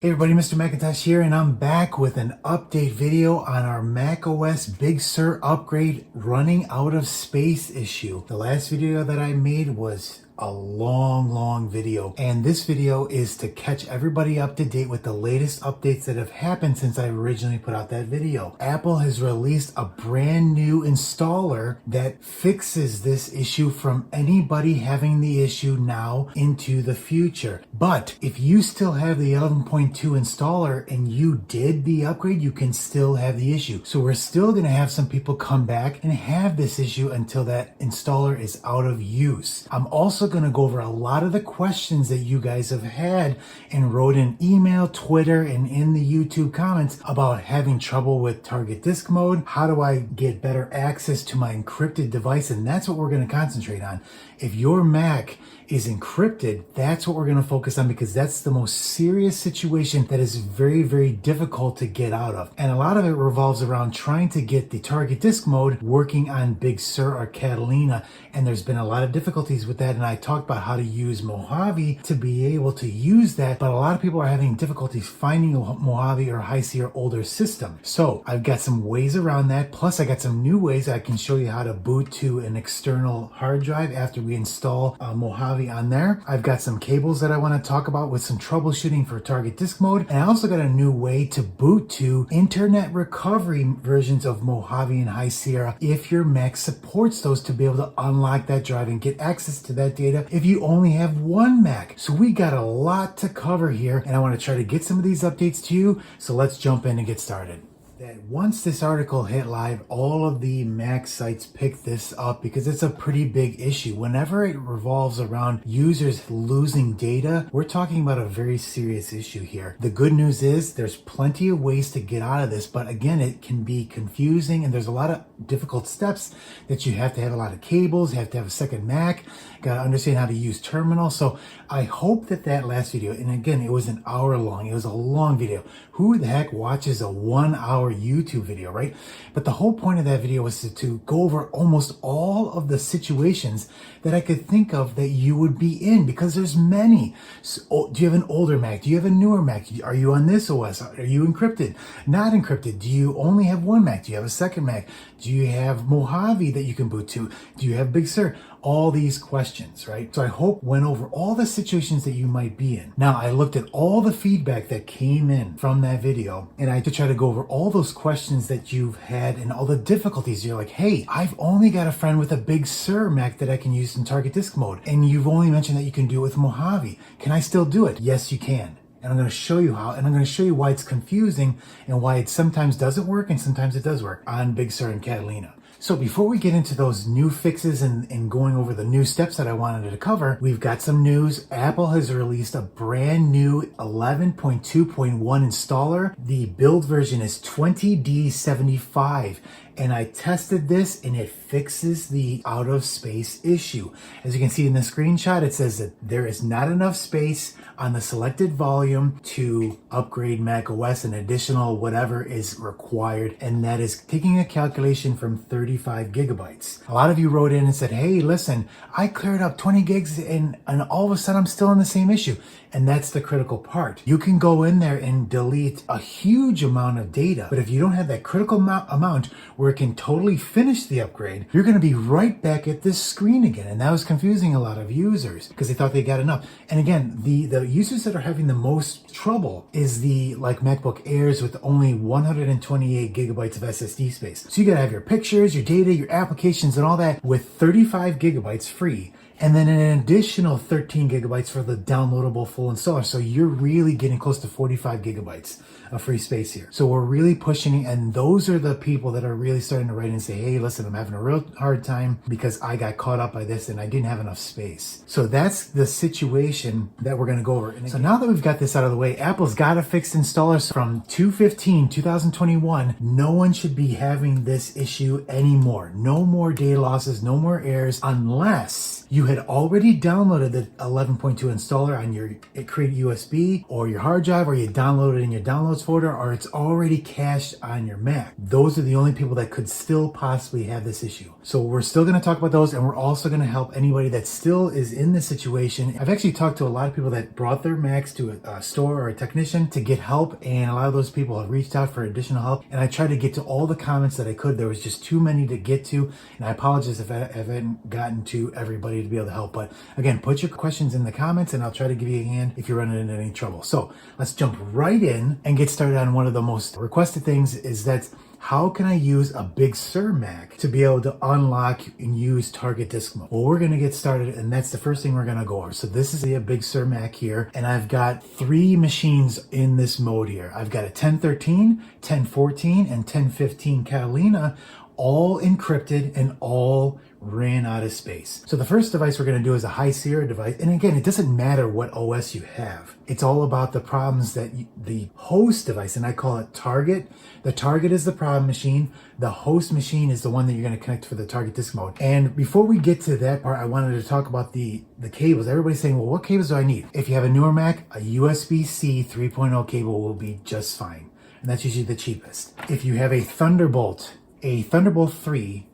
Hey everybody, Mr. Macintosh here, and I'm back with an update video on our macOS Big Sur upgrade running out of space issue. The last video that I made was a long video, and this video is to catch everybody up to date with the latest updates that have happened since I originally put out that video. Apple has released a brand new installer that fixes this issue from anybody having the issue now into the future. But if you still have the 11.2 installer and you did the upgrade, you can still have the issue. So we're still going to have some people come back and have this issue until that installer is out of use. I'm also going to go over a lot of the questions that you guys have had and wrote in email, Twitter, and in the YouTube comments about having trouble with target disk mode. How do I get better access to my encrypted device? And that's what we're going to concentrate on. If your Mac is encrypted, that's what we're going to focus on, because that's the most serious situation that is very difficult to get out of. And a lot of it revolves around trying to get the target disk mode working on Big Sur or Catalina, and there's been a lot of difficulties with that, and I talked about how to use Mojave to be able to use that, but a lot of people are having difficulties finding a Mojave or High Sierra older system. So I've got some ways around that, plus I got some new ways I can show you how to boot to an external hard drive after we install Mojave on there. I've got some cables that I want to talk about with some troubleshooting for target disk mode, and I also got a new way to boot to internet recovery versions of Mojave and High Sierra if your Mac supports those, to be able to unlock that drive and get access to that data if you only have one Mac. So we got a lot to cover here, and I want to try to get some of these updates to you. So let's jump in and get started. That once this article hit live, all of the Mac sites picked this up because it's a pretty big issue. Whenever it revolves around users losing data, we're talking about a very serious issue here. The good news is there's plenty of ways to get out of this, but again, it can be confusing, and there's a lot of difficult steps that you have to have a lot of cables, you have to have a second Mac, got to understand how to use terminal. So I hope that last video, and again, it was an hour long, it was a long video. Who the heck watches a 1 hour YouTube video, right? But the whole point of that video was to go over almost all of the situations that I could think of that you would be in, because there's many. So, do you have an older Mac? Do you have a newer Mac? Are you on this OS? Are you encrypted? Not encrypted? Do you only have one Mac? Do you have a second Mac? Do you have Mojave that you can boot to? Do you have Big Sur? All these questions, right? So I hope went over all the situations that you might be in. Now, I looked at all the feedback that came in from that video, and I did try to go over all those questions that you've had and all the difficulties. You're like, hey, I've only got a friend with a Big Sur Mac that I can use in target disk mode, and you've only mentioned that you can do it with Mojave. Can I still do it? Yes, you can. And I'm going to show you how, and I'm going to show you why it's confusing and why it sometimes doesn't work and sometimes it does work on Big Sur and Catalina. So before we get into those new fixes and going over the new steps that I wanted to cover, we've got some news. Apple has released a brand new 11.2.1 installer. The build version is 20D75. And I tested this, and it fixes the out of space issue. As you can see in the screenshot, it says that there is not enough space on the selected volume to upgrade macOS. An additional whatever is required, and that is taking a calculation from 35 gigabytes. A lot of you wrote in and said, hey, listen, I cleared up 20 gigs and all of a sudden I'm still in the same issue. And that's the critical part. You can go in there and delete a huge amount of data, but if you don't have that critical amount where it can totally finish the upgrade, you're going to be right back at this screen again. And that was confusing a lot of users because they thought they got enough. And again, the users that are having the most trouble is the MacBook Airs with only 128 gigabytes of SSD space. So you got to have your pictures, your data, your applications, and all that with 35 gigabytes free. And then an additional 13 gigabytes for the downloadable full installer. So you're really getting close to 45 gigabytes of free space here. So we're really pushing, and those are the people that are really starting to write and say, hey, listen, I'm having a real hard time because I got caught up by this and I didn't have enough space. So that's the situation that we're going to go over. And so now that we've got this out of the way, Apple's got a fixed installer. So from 2021, no one should be having this issue anymore. No more data losses, no more errors, unless you you had already downloaded the 11.2 installer on your Create USB or your hard drive, or you downloaded it in your downloads folder, or it's already cached on your Mac, those are the only people that could still possibly have this issue. So we're still going to talk about those, and we're also going to help anybody that still is in this situation. I've actually talked to a lot of people that brought their Macs to a store or a technician to get help, and a lot of those people have reached out for additional help, and I tried to get to all the comments that I could. There was just too many to get to, and I apologize if I haven't gotten to everybody to be able to help. But again, put your questions in the comments and I'll try to give you a hand if you're running into any trouble. So let's jump right in and get started on one of the most requested things, is that how can I use a Big Sur Mac to be able to unlock and use target disk mode? Well, we're going to get started, and that's the first thing we're going to go over. So this is a Big Sur Mac here, and I've got 3 machines in this mode here. I've got a 1013, 1014, and 1015 Catalina, all encrypted and all ran out of space. So the first device we're going to do is a High Sierra device. And again, it doesn't matter what OS you have. It's all about the problems that the host device, and I call it target. The target is the problem machine. The host machine is the one that you're going to connect for the target disk mode. And before we get to that part, I wanted to talk about the cables. Everybody's saying, well, what cables do I need? If you have a newer Mac, a USB-C 3.0 cable will be just fine. And that's usually the cheapest. If you have a Thunderbolt 3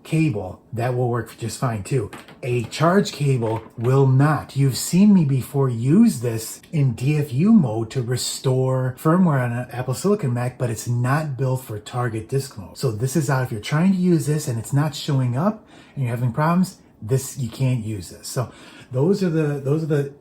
cable, that will work just fine too. A charge cable will not. You've seen me before use this in DFU mode to restore firmware on an Apple Silicon Mac, but it's not built for target disk mode. So this is out. If you're trying to use this and it's not showing up and you're having problems, you can't use this. So those are the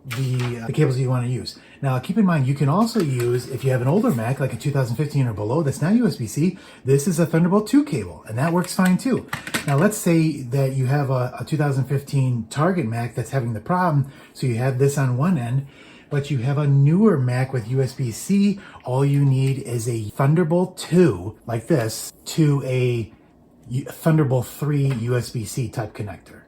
cables you want to use. Now keep in mind, you can also use, if you have an older Mac like a 2015 or below that's not USB-C, this is a Thunderbolt 2 cable, and that works fine too. Now let's say that you have a 2015 Target Mac that's having the problem, so you have this on one end, but you have a newer Mac with USB-C. All you need is a Thunderbolt 2 like this to a Thunderbolt 3 USB-C type connector.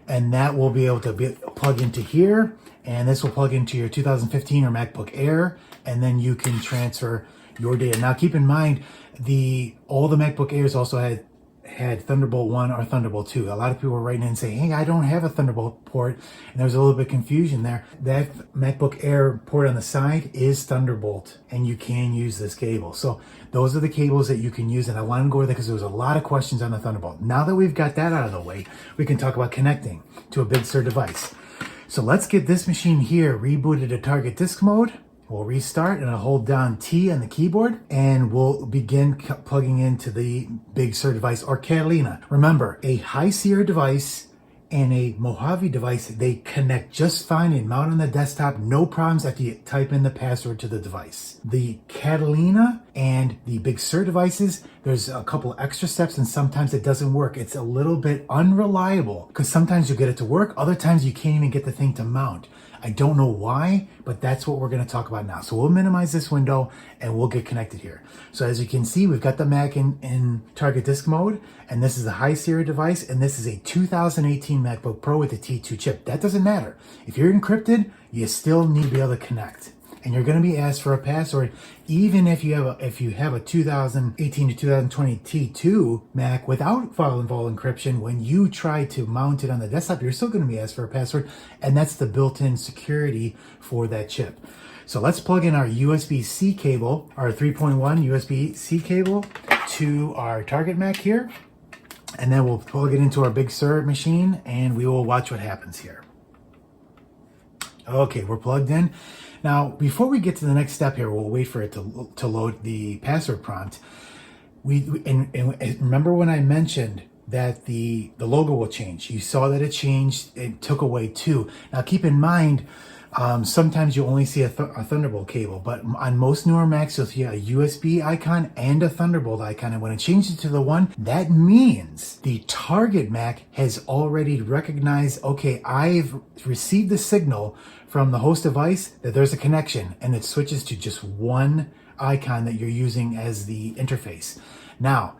And that will be able to plug into here, and this will plug into your 2015 or MacBook Air, and then you can transfer your data. Now keep in mind, all the MacBook Airs also had Thunderbolt 1 or Thunderbolt 2. A lot of people were writing in and saying, hey, I don't have a Thunderbolt port, and there was a little bit of confusion there. That MacBook Air port on the side is Thunderbolt, and you can use this cable. So those are the cables that you can use, and I wanted to go over that because there was a lot of questions on the Thunderbolt. Now that we've got that out of the way, we can talk about connecting to a Big Sur device. So let's get this machine here rebooted to target disk mode. We'll restart, and I'll hold down T on the keyboard, and we'll begin plugging into the Big Sur device or Catalina. Remember, a High Sierra device and a Mojave device, they connect just fine and mount on the desktop, no problems after you type in the password to the device. The Catalina and the Big Sur devices, there's a couple extra steps, and sometimes it doesn't work. It's a little bit unreliable because sometimes you get it to work, other times you can't even get the thing to mount. I don't know why, but that's what we're going to talk about now. So we'll minimize this window and we'll get connected here. So as you can see, we've got the Mac in target disk mode, and this is a High Sierra device, and this is a 2018 MacBook Pro with a T2 chip. That doesn't matter. If you're encrypted, you still need to be able to connect. And you're going to be asked for a password, even if you have a 2018 to 2020 T2 Mac without file-involved encryption. When you try to mount it on the desktop, you're still going to be asked for a password, and that's the built-in security for that chip. So let's plug in our USB-C cable, our 3.1 USB-C cable, to our Target Mac here, and then we'll plug it into our Big Sur machine, and we will watch what happens here. Okay, we're plugged in. Now, before we get to the next step here, we'll wait for it to load the password prompt. And remember when I mentioned that the logo will change? You saw that it changed. It took away 2. Now, keep in mind, sometimes you only see a Thunderbolt cable, but on most newer Macs, you'll see a USB icon and a Thunderbolt icon. And when it changes to the 1, that means the target Mac has already recognized, okay, I've received the signal from the host device that there's a connection, and it switches to just 1 icon that you're using as the interface. Now,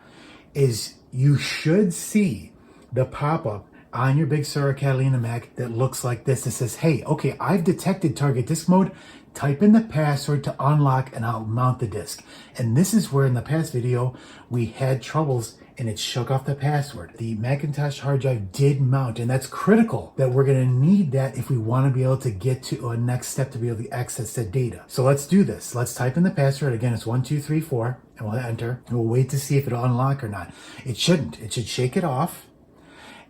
you should see the pop-up on your Big Sur Catalina Mac that looks like this. It says, hey, okay, I've detected target disk mode. Type in the password to unlock and I'll mount the disk. And this is where in the past video we had troubles and it shook off the password. The Macintosh hard drive did mount, and that's critical that we're going to need that if we want to be able to get to a next step to be able to access that data. So let's do this. Let's type in the password. Again, it's 1234, and we'll hit enter. And we'll wait to see if it'll unlock or not. It shouldn't. It should shake it off,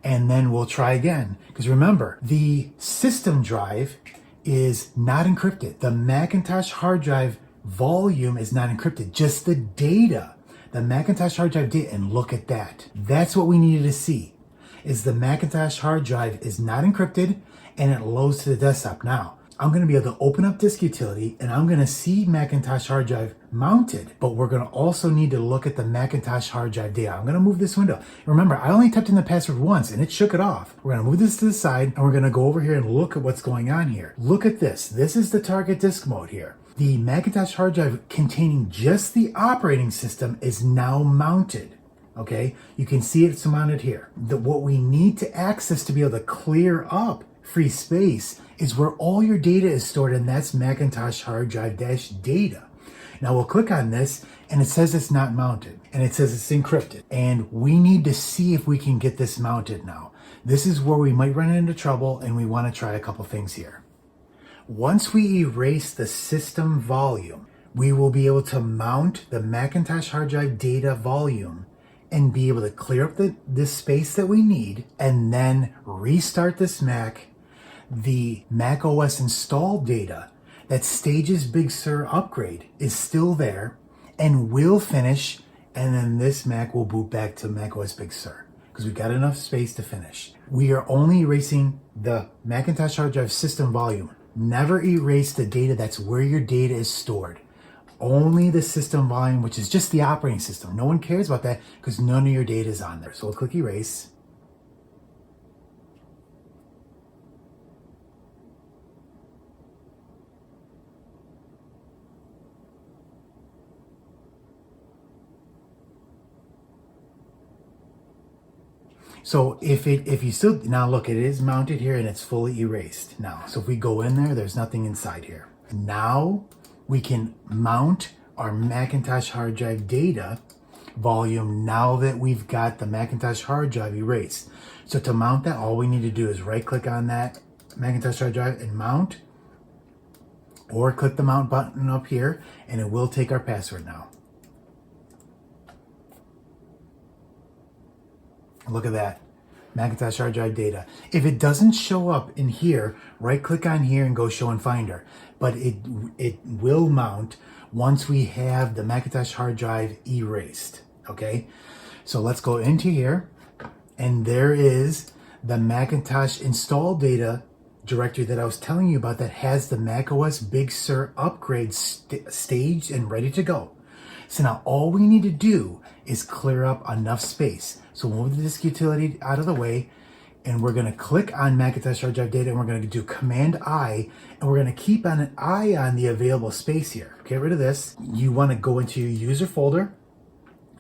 and then we'll try again. Because remember, the system drive is not encrypted. The Macintosh hard drive volume is not encrypted, just the data. The Macintosh hard drive data, and look at that. That's what we needed to see, is the Macintosh hard drive is not encrypted and it loads to the desktop. Now, I'm gonna be able to open up Disk Utility and I'm gonna see Macintosh hard drive mounted, but we're gonna also need to look at the Macintosh hard drive data. I'm gonna move this window. Remember, I only typed in the password once and it shook it off. We're gonna move this to the side and we're gonna go over here and look at what's going on here. Look at this. This is the target disk mode here. The Macintosh hard drive containing just the operating system is now mounted. Okay, you can see it's mounted here. What we need to access to be able to clear up free space is where all your data is stored, and that's Macintosh hard drive dash data. Now we'll click on this and it says it's not mounted and it says it's encrypted, and we need to see if we can get this mounted now. This is where we might run into trouble, and we want to try a couple things here. Once we erase the system volume, we will be able to mount the Macintosh hard drive data volume and be able to clear up this space that we need, and then restart this Mac. The Mac OS install data that stages Big Sur upgrade is still there and will finish, and then this Mac will boot back to Mac OS Big Sur because we've got enough space to finish. We are only erasing the Macintosh hard drive system volume. Never erase the data that's where your data is stored. Only the system volume, which is just the operating system. No one cares about that because none of your data is on there. So we'll click erase. So if you still, now look, it is mounted here and it's fully erased now. So if we go in there, there's nothing inside here. Now we can mount our Macintosh hard drive data volume now that we've got the Macintosh hard drive erased. So to mount that, all we need to do is right click on that Macintosh hard drive and mount, or click the mount button up here and it will take our password now. Look at that, Macintosh hard drive data. If it doesn't show up in here, right click on here and go show in Finder. But it will mount once we have the Macintosh hard drive erased, okay? So let's go into here, and there is the Macintosh install data directory that I was telling you about that has the macOS Big Sur upgrade staged and ready to go. So now all we need to do is clear up enough space. So we'll move the Disk Utility out of the way, and we're going to click on Macintosh hard drive data, and we're going to do Command I, and we're going to keep an eye on the available space here. Get rid of this. You want to go into your user folder,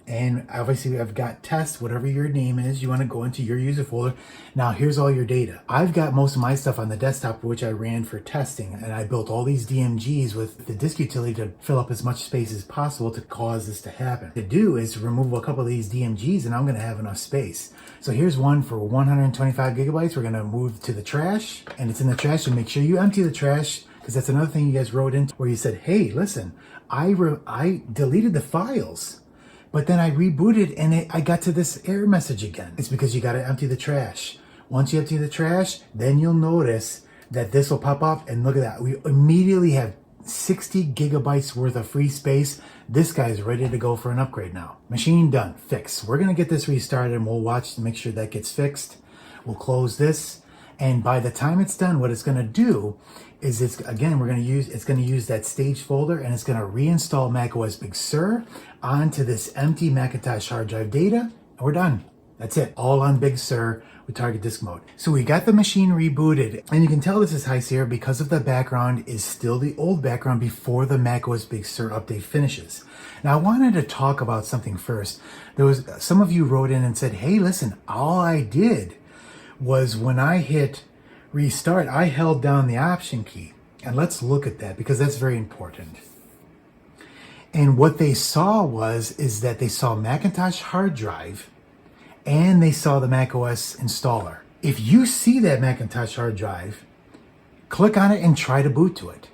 and obviously I've got test, whatever your name is, you want to go into your user folder. Now here's all your data. I've got most of my stuff on the desktop, which I ran for testing, and I built all these DMGs with the Disk Utility to fill up as much space as possible to cause this to happen. To do is remove a couple of these DMGs and I'm going to have enough space. So here's one for 125 gigabytes. We're going to move to the trash, and it's in the trash, and make sure you empty the trash, because that's another thing you guys wrote in where you said, hey, listen, I deleted the files, but then I rebooted and I got to this error message again. It's because you got to empty the trash. Once you empty the trash, then you'll notice that this will pop up, and look at that. We immediately have 60 gigabytes worth of free space. This guy's ready to go for an upgrade now. Machine done, fixed. We're gonna get this restarted and we'll watch to make sure that gets fixed. We'll close this, and by the time it's done, what it's gonna do is it's gonna use that stage folder, and it's gonna reinstall macOS Big Sur onto this empty Macintosh hard drive data, and we're done. That's it, all on Big Sur with target disk mode. So we got the machine rebooted, and you can tell this is High Sierra because of the background is still the old background before the macOS Big Sur update finishes. Now I wanted to talk about something first. There was some of you wrote in and said, hey, listen, all I did was when I hit restart, I held down the Option key. And let's look at that because that's very important. And what they saw is that they saw Macintosh hard drive and they saw the macOS installer. If you see that Macintosh hard drive, click on it and try to boot to it.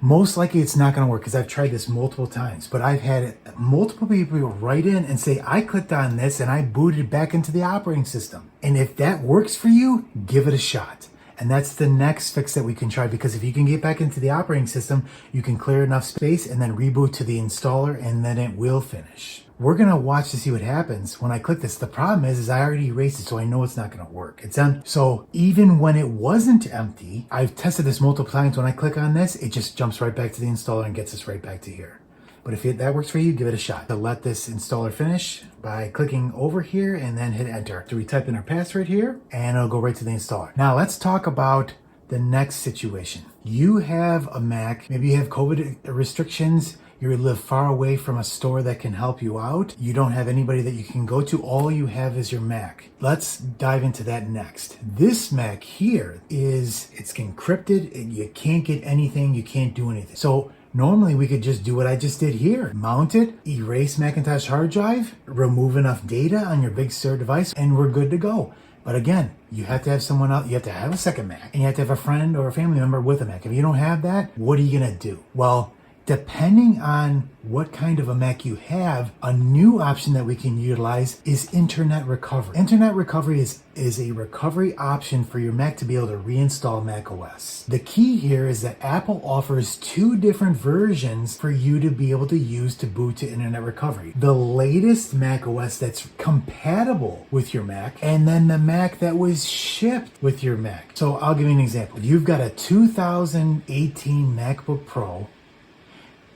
Most likely it's not going to work because I've tried this multiple times, but I've had multiple people write in and say, I clicked on this and I booted back into the operating system. And if that works for you, give it a shot. And that's the next fix that we can try, because if you can get back into the operating system, you can clear enough space and then reboot to the installer, and then it will finish. We're going to watch to see what happens when I click this. The problem is I already erased it, so I know it's not going to work. It's empty. So even when it wasn't empty, I've tested this multiple times. When I click on this, it just jumps right back to the installer and gets us right back to here. But if that works for you, give it a shot. To let this installer finish by clicking over here and then hit enter. So we type in our password here and it'll go right to the installer. Now let's talk about the next situation. You have a Mac, maybe you have COVID restrictions, you live far away from a store that can help you out. You don't have anybody that you can go to. All you have is your Mac. Let's dive into that next. This Mac here it's encrypted and you can't get anything, you can't do anything. So normally we could just do what I just did here. Mount it, erase Macintosh hard drive, remove enough data on your Big Sur device, and we're good to go. But again, you have to have someone else, you have to have a second Mac, and you have to have a friend or a family member with a Mac. If you don't have that, what are you gonna do? Well, depending on what kind of a Mac you have, a new option that we can utilize is Internet Recovery. Internet Recovery is a recovery option for your Mac to be able to reinstall macOS. The key here is that Apple offers 2 different versions for you to be able to use to boot to Internet Recovery. The latest macOS that's compatible with your Mac, and then the Mac that was shipped with your Mac. So I'll give you an example. You've got a 2018 MacBook Pro.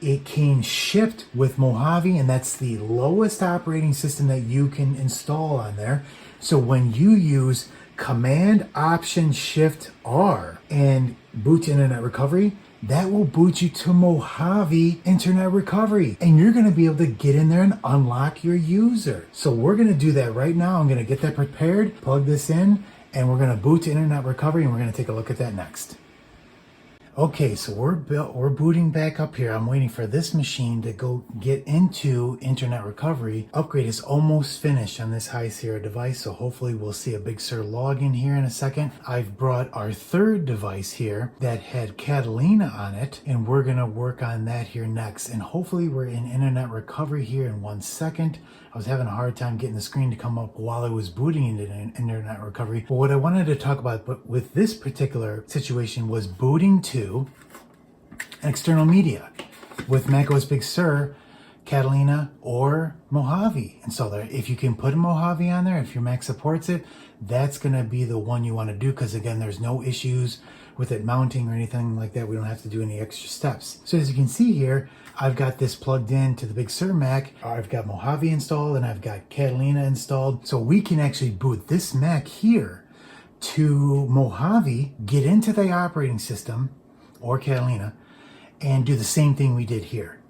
It came shipped with Mojave, and that's the lowest operating system that you can install on there. So when you use Command Option Shift R and boot to Internet Recovery, that will boot you to Mojave Internet Recovery, and you're going to be able to get in there and unlock your user. So we're going to do that right now. I'm going to get that prepared, plug this in, and we're going to boot to Internet Recovery, and we're going to take a look at that next. Okay, so we're booting back up here. I'm waiting for this machine to go get into Internet Recovery. Upgrade is almost finished on this High Sierra device, so hopefully we'll see a Big Sur login here in a second. I've brought our third device here that had Catalina on it, and we're gonna work on that here next. And hopefully we're in Internet Recovery here in 1 second. I was having a hard time getting the screen to come up while I was booting into Internet Recovery. But what I wanted to talk about with this particular situation was booting to an external media with macOS Big Sur, Catalina, or Mojave installer. If you can put a Mojave on there, if your Mac supports it, that's going to be the one you want to do, because again, there's no issues with it mounting or anything like that. We don't have to do any extra steps. So as you can see here, I've got this plugged in to the Big Sur Mac. I've got Mojave installed and I've got Catalina installed. So we can actually boot this Mac here to Mojave, get into the operating system or Catalina, and do the same thing we did here.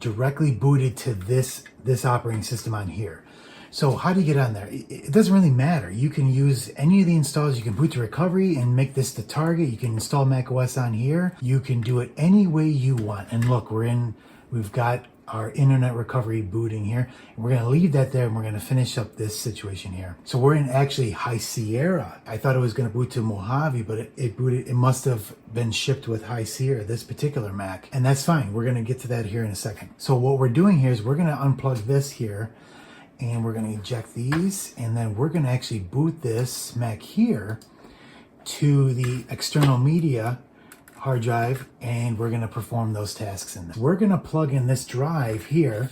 Directly booted to this operating system on here. So how do you get on there? It doesn't really matter. You can use any of the installs. You can boot to recovery and make this the target. You can install macOS on here. You can do it any way you want. And look, we've got our Internet Recovery booting here. We're going to leave that there, and we're going to finish up this situation here. So we're in actually High Sierra. I thought it was going to boot to Mojave, but it must have been shipped with High Sierra, this particular Mac. And that's fine. We're going to get to that here in a second. So what we're doing here is we're going to unplug this here, and we're going to eject these, and then we're going to actually boot this Mac here to the external media hard drive, and we're going to perform those tasks in there. We're going to plug in this drive here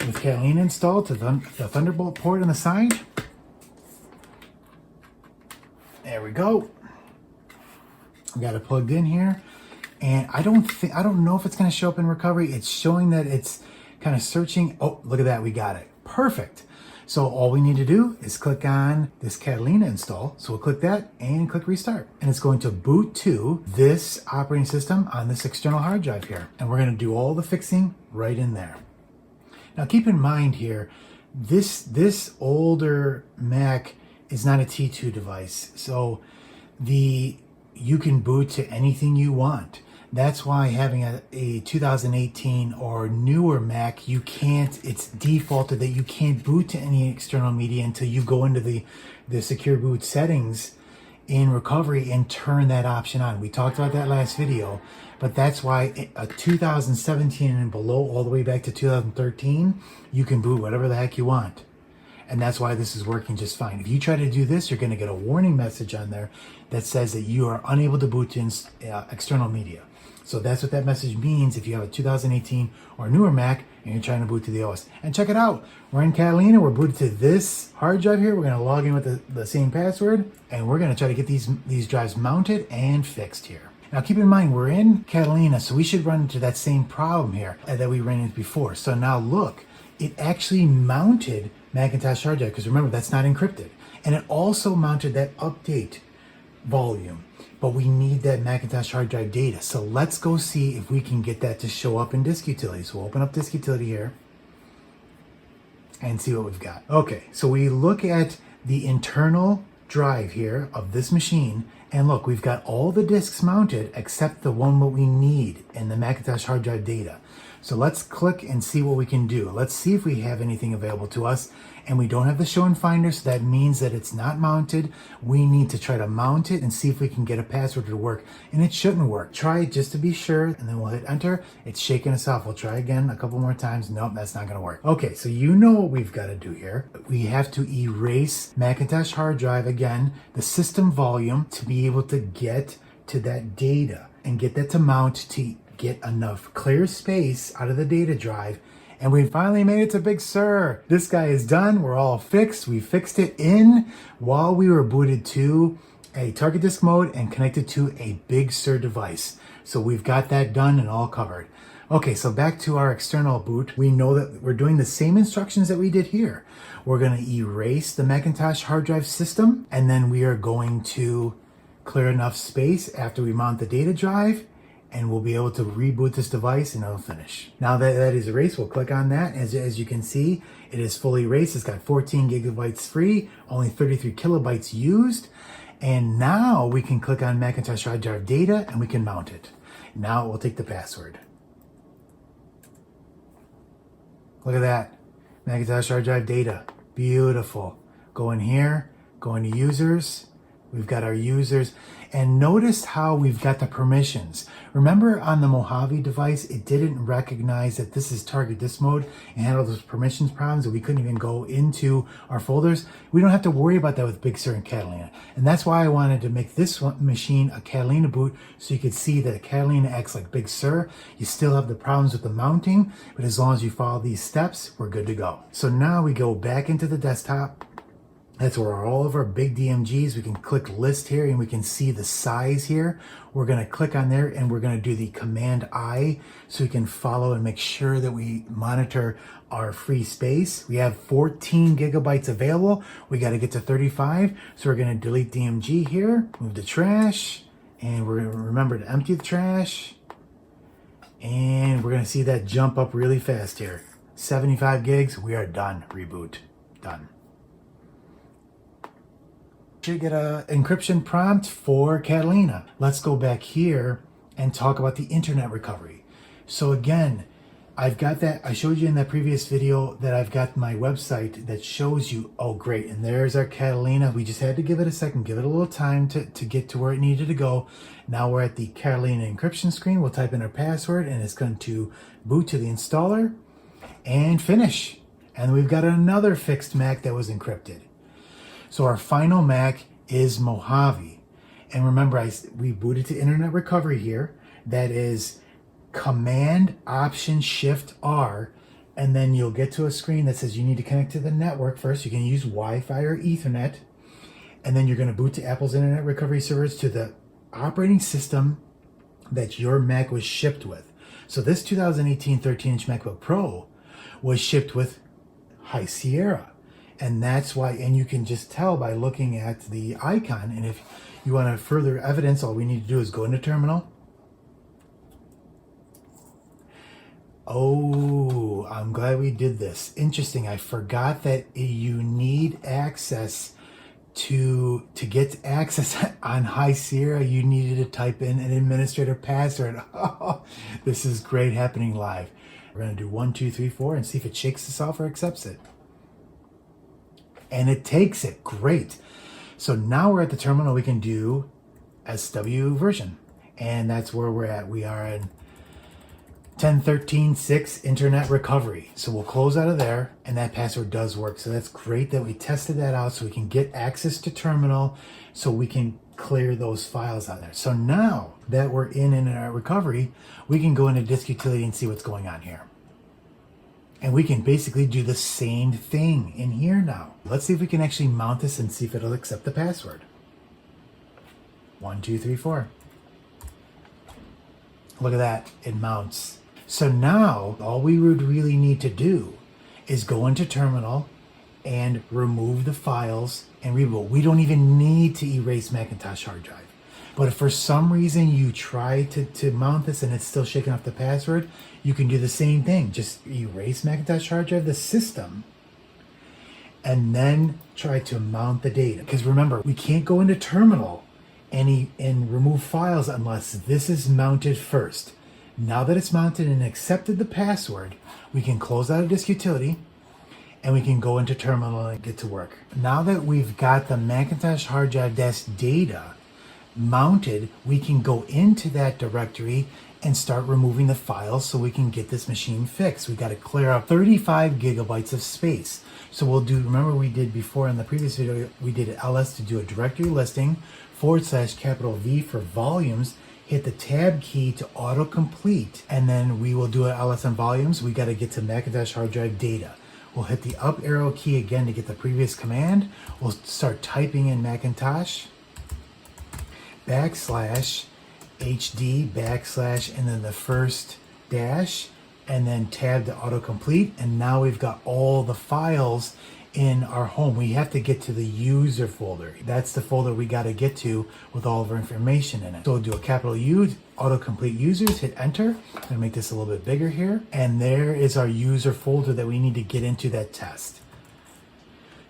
with Catalina installed to the Thunderbolt port on the side. There we go. We got it plugged in here, and I don't know if it's going to show up in recovery. It's showing that it's kind of searching. Oh, look at that, we got it. Perfect. So all we need to do is click on this Catalina install. So we'll click that and click restart. And it's going to boot to this operating system on this external hard drive here. And we're going to do all the fixing right in there. Now keep in mind here, this older Mac is not a T2 device. So you can boot to anything you want. That's why having a 2018 or newer Mac, you can't, it's defaulted that you can't boot to any external media until you go into the secure boot settings in recovery and turn that option on. We talked about that last video, but that's why a 2017 and below, all the way back to 2013, you can boot whatever the heck you want. And that's why this is working just fine. If you try to do this, you're going to get a warning message on there that says that you are unable to boot to external media. So that's what that message means if you have a 2018 or newer Mac and you're trying to boot to the OS. And check it out. We're in Catalina. We're booted to this hard drive here. We're going to log in with the same password. And we're going to try to get these drives mounted and fixed here. Now keep in mind, we're in Catalina, so we should run into that same problem here that we ran into before. So now look, it actually mounted Macintosh hard drive, because remember, that's not encrypted. And it also mounted that update volume, but we need that Macintosh hard drive data. So let's go see if we can get that to show up in Disk Utility. So we'll open up Disk Utility here and see what we've got. Okay, so we look at the internal drive here of this machine, and look, we've got all the disks mounted except the one that we need in the Macintosh hard drive data. So let's click and see what we can do. Let's see if we have anything available to us. And we don't have the show and finder, so that means that it's not mounted. We need to try to mount it and see if we can get a password to work. And it shouldn't work. Try it just to be sure, and then we'll hit enter. It's shaking us off. We'll try again a couple more times. Nope, that's not gonna work. Okay, so you know what we've got to do here. We have to erase Macintosh hard drive again, the system volume, to be able to get to that data and get that to mount to get enough clear space out of the data drive. And we finally made it to Big Sur. This guy is done. We're all fixed. We fixed it in while we were booted to a target disk mode and connected to a Big Sur device. So we've got that done and all covered. Okay, so back to our external boot. We know that we're doing the same instructions that we did here. We're going to erase the Macintosh hard drive system, and then we are going to clear enough space after we mount the data drive, and we'll be able to reboot this device and it'll finish. Now that that is erased, we'll click on that. As you can see, it is fully erased. It's got 14 gigabytes free, only 33 kilobytes used. And now we can click on Macintosh hard drive data and we can mount it. Now we'll take the password. Look at that, Macintosh hard drive data, beautiful. Go in here, go into users. We've got our users, and notice how we've got the permissions. Remember on the Mojave device, it didn't recognize that this is target disk mode and had all those permissions problems that we couldn't even go into our folders. We don't have to worry about that with Big Sur and Catalina. And that's why I wanted to make this machine a Catalina boot, so you could see that Catalina acts like Big Sur. You still have the problems with the mounting, but as long as you follow these steps, we're good to go. So now we go back into the desktop. That's where all of our big DMGs, we can click list here and we can see the size here. We're going to click on there and we're going to do the Command I so we can follow and make sure that we monitor our free space. We have 14 gigabytes available. We got to get to 35. So we're going to delete DMG here, move to trash, and we're going to remember to empty the trash. And we're going to see that jump up really fast here. 75 gigs, we are done. Reboot, done. Should get an encryption prompt for Catalina. Let's go back here and talk about the internet recovery. So again, I've got that, I showed you in that previous video that I've got my website that shows you, oh great, and there's our Catalina. We just had to give it a second, give it a little time to get to where it needed to go. Now we're at the Catalina encryption screen. We'll type in our password and it's going to boot to the installer and finish. And we've got another fixed Mac that was encrypted. So our final Mac is Mojave. And remember, we booted to internet recovery here. That is Command Option Shift R. And then you'll get to a screen that says you need to connect to the network first. You can use Wi-Fi or Ethernet. And then you're going to boot to Apple's Internet Recovery Servers to the operating system that your Mac was shipped with. So this 2018 13-inch MacBook Pro was shipped with High Sierra. And that's why, and you can just tell by looking at the icon. And if you want further evidence, all we need to do is go into terminal. Oh, I'm glad we did this. Interesting. I forgot that you need access to get access on High Sierra, you needed to type in an administrator password. Oh, this is great happening live. We're going to do 1, 2, 3, 4 and see if it shakes this off or accepts it. And it takes it. Great. So now we're at the terminal. We can do SW version. And that's where we're at. We are in 10.13.6 internet recovery. So we'll close out of there, and that password does work. So that's great that we tested that out so we can get access to terminal so we can clear those files out there. So now that we're in internet recovery, we can go into disk utility and see what's going on here. And we can basically do the same thing in here now. Let's see if we can actually mount this and see if it'll accept the password. 1, 2, 3, 4. Look at that, it mounts. So now all we would really need to do is go into terminal and remove the files and reboot. We don't even need to erase Macintosh hard drive. But if for some reason you try to mount this and it's still shaking off the password, you can do the same thing. Just erase Macintosh hard drive, the system, and then try to mount the data. Because remember, we can't go into terminal and remove files unless this is mounted first. Now that it's mounted and accepted the password, we can close out of disk utility and we can go into terminal and get to work. Now that we've got the Macintosh hard drive desk data mounted, we can go into that directory and start removing the files so we can get this machine fixed. We got to clear up 35 gigabytes of space. So we'll do, remember we did before in the previous video, we did ls to do a directory listing /V for volumes, hit the tab key to autocomplete, and then we will do an ls on volumes. We got to get to Macintosh hard drive data. We'll hit the up arrow key again to get the previous command. We'll start typing in Macintosh /HD / and then the first dash, and then tab to autocomplete. And now we've got all the files in our home. We have to get to the user folder. That's the folder we got to get to with all of our information in it. So we'll do a capital U, autocomplete users, hit enter. I'm gonna make this a little bit bigger here. And there is our user folder that we need to get into that test.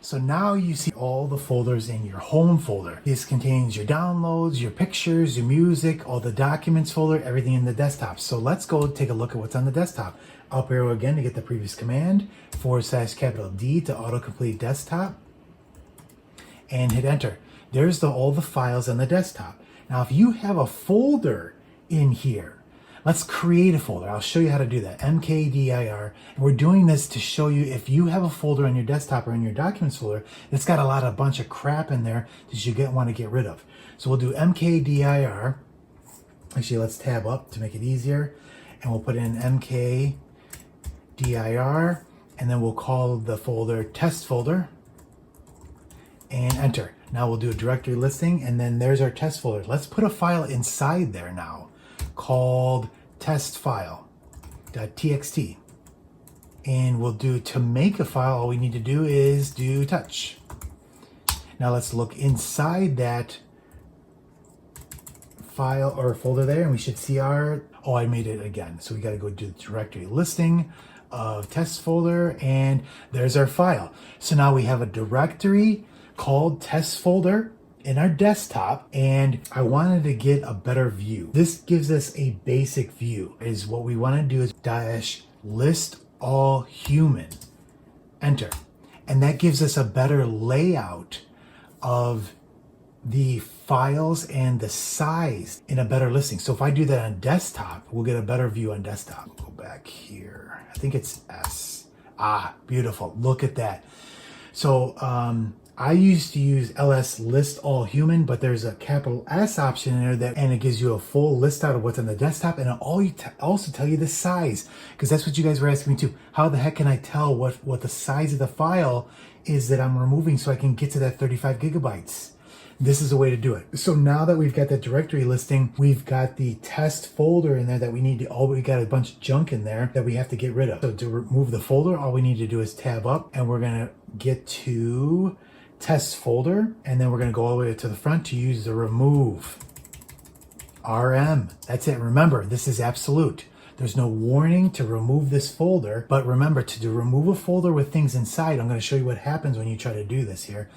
So now you see all the folders in your home folder. This contains your downloads, your pictures, your music, all the documents folder, everything in the desktop. So let's go take a look at what's on the desktop. Up arrow again to get the previous command, /D to autocomplete desktop, and hit enter. There's all the files on the desktop. Now if you have a folder in here, let's create a folder. I'll show you how to do that. mkdir. And we're doing this to show you if you have a folder on your desktop or in your documents folder that's got a bunch of crap in there that you want to get rid of. So we'll do mkdir. Actually, let's tab up to make it easier. And we'll put in mkdir, and then we'll call the folder test folder and enter. Now we'll do a directory listing, and then there's our test folder. Let's put a file inside there now called testfile.txt. And we'll do, to make a file, all we need to do is do touch. Now let's look inside that file or folder there, and we should see our, oh, I made it again. So we got to go do the directory listing of test folder, and there's our file. So now we have a directory called test folder in our desktop, and I wanted to get a better view. This gives us a basic view. Is what we want to do is -list all human, enter. And that gives us a better layout of the files and the size in a better listing. So if I do that on desktop, we'll get a better view on desktop. Go back here. I think it's S. Ah, beautiful. Look at that. So I used to use ls list all human, but there's a capital S option in there and it gives you a full list out of what's on the desktop, and it'll also tell you the size, because that's what you guys were asking me too. How the heck can I tell what the size of the file is that I'm removing so I can get to that 35 gigabytes? This is a way to do it. So now that we've got that directory listing, we've got the test folder in there that we need to, we got a bunch of junk in there that we have to get rid of. So to remove the folder, all we need to do is tab up, and we're gonna get to test folder, and then we're going to go all the way to the front to use the remove RM. That's it. Remember, this is absolute. There's no warning to remove this folder, but remember, to remove a folder with things inside, I'm going to show you what happens when you try to do this here.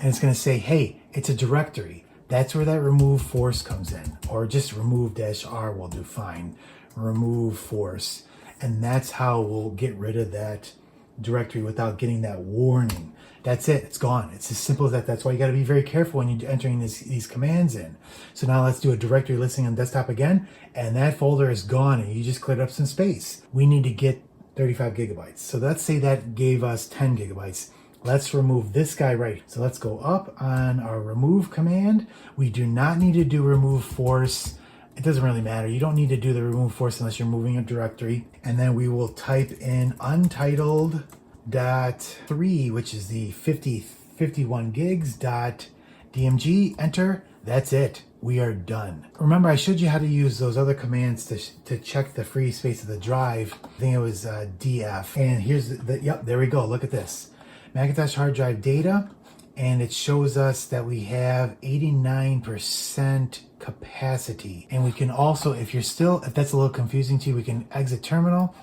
and it's going to say, hey, it's a directory. That's where that remove force comes in, or just remove-r will do fine. Remove force. And that's how we'll get rid of that directory without getting that warning. That's it. It's gone. It's as simple as that. That's why you got to be very careful when you're entering these commands in. So now let's do a directory listing on desktop again. And that folder is gone and you just cleared up some space. We need to get 35 gigabytes. So let's say that gave us 10 gigabytes. Let's remove this guy right. So let's go up on our remove command. We do not need to do remove force. It doesn't really matter. You don't need to do the remove force unless you're moving a directory. And then we will type in untitled.3, which is the 51 gigs .dmg, enter. That's it. We are done. Remember, I showed you how to use those other commands to check the free space of the drive. I think it was df. And here's yep, there we go. Look at this. Macintosh hard drive data. And it shows us that we have 89% capacity. And we can also, if that's a little confusing to you, we can exit terminal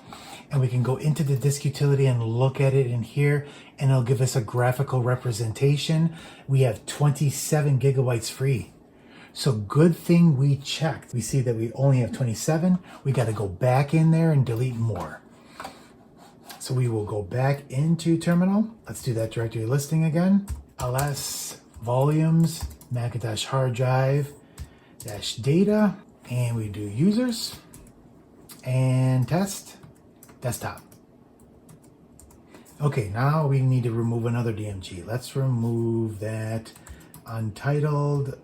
and we can go into the disk utility and look at it in here, and it'll give us a graphical representation. We have 27 gigabytes free. So good thing we checked. We see that we only have 27. We got to go back in there and delete more. So we will go back into terminal. Let's do that directory listing again. ls volumes Macintosh hard drive dash data, and we do users and test desktop. Okay, now we need to remove another DMG. Let's remove that untitled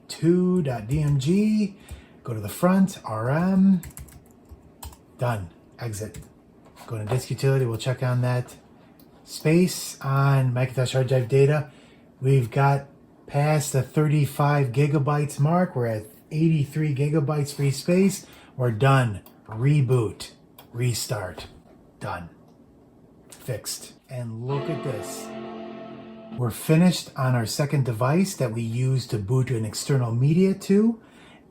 2.dmg. Go to the front, rm, done, exit. Go to disk utility, we'll check on that space on Macintosh hard drive data. We've got past the 35 gigabytes mark. We're at 83 gigabytes free space. We're done. Reboot, restart, done, fixed. And look at this. We're finished on our second device that we use to boot an external media to,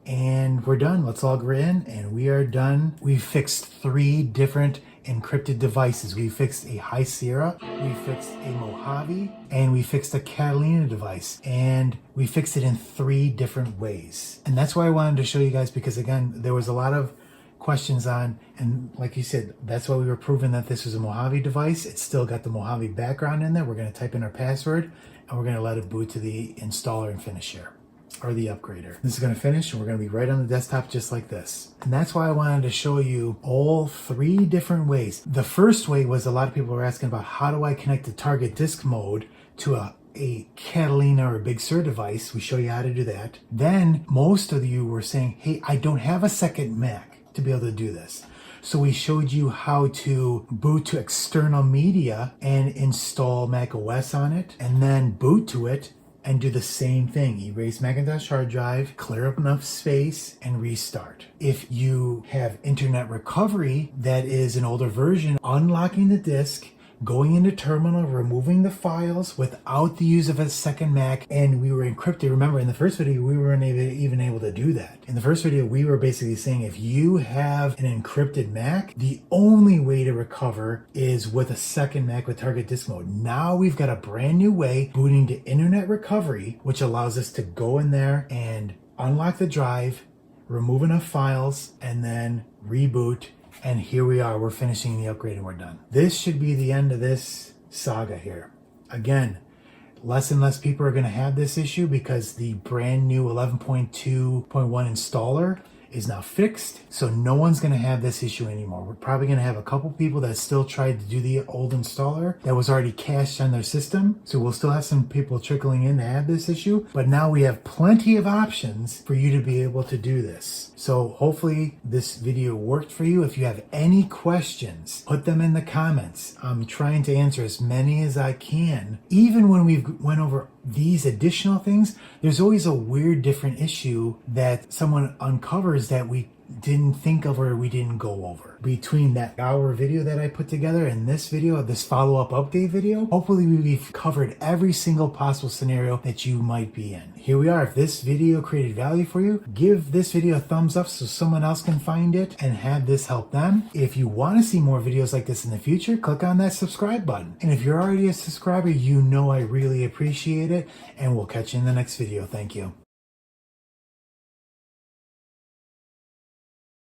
and we're done. Let's log in, and we are done. We fixed 3 different encrypted devices. We fixed a High Sierra, we fixed a Mojave, and we fixed a Catalina device. And we fixed it in 3 different ways. And that's why I wanted to show you guys, because again, there was a lot of questions on, and like you said, that's why we were proving that this was a Mojave device. It's still got the Mojave background in there. We're going to type in our password, and we're going to let it boot to the installer and finish here, or the upgrader. This is going to finish, and we're going to be right on the desktop just like this. And that's why I wanted to show you all 3 different ways. The first way was, a lot of people were asking about, how do I connect the target disk mode to a Catalina or Big Sur device? We show you how to do that. Then most of you were saying, hey, I don't have a second Mac to be able to do this. So we showed you how to boot to external media and install Mac OS on it, and then boot to it and do the same thing. Erase Macintosh hard drive, clear up enough space, and restart. If you have internet recovery, that is an older version, unlocking the disk, going into terminal, removing the files without the use of a second Mac, and we were encrypted. Remember, in the first video, we weren't even able to do that. In the first video, we were basically saying, if you have an encrypted Mac, the only way to recover is with a second Mac with target disk mode. Now we've got a brand new way, booting to internet recovery, which allows us to go in there and unlock the drive, remove enough files, and then reboot. And here we are, we're finishing the upgrade and we're done. This should be the end of this saga here. Again, less and less people are going to have this issue because the brand new 11.2.1 installer is now fixed. So no one's going to have this issue anymore. We're probably going to have a couple people that still tried to do the old installer that was already cached on their system. So we'll still have some people trickling in to have this issue. But now we have plenty of options for you to be able to do this. So hopefully this video worked for you. If you have any questions, put them in the comments. I'm trying to answer as many as I can. Even when we've went over these additional things, there's always a weird different issue that someone uncovers that we didn't think of or we didn't go over. Between that hour video that I put together and this video, this follow-up update video, hopefully we've covered every single possible scenario that you might be in. Here we are. If this video created value for you, give this video a thumbs up so someone else can find it and have this help them. If you want to see more videos like this in the future, click on that subscribe button. And if you're already a subscriber, you know I really appreciate it, and we'll catch you in the next video. Thank you.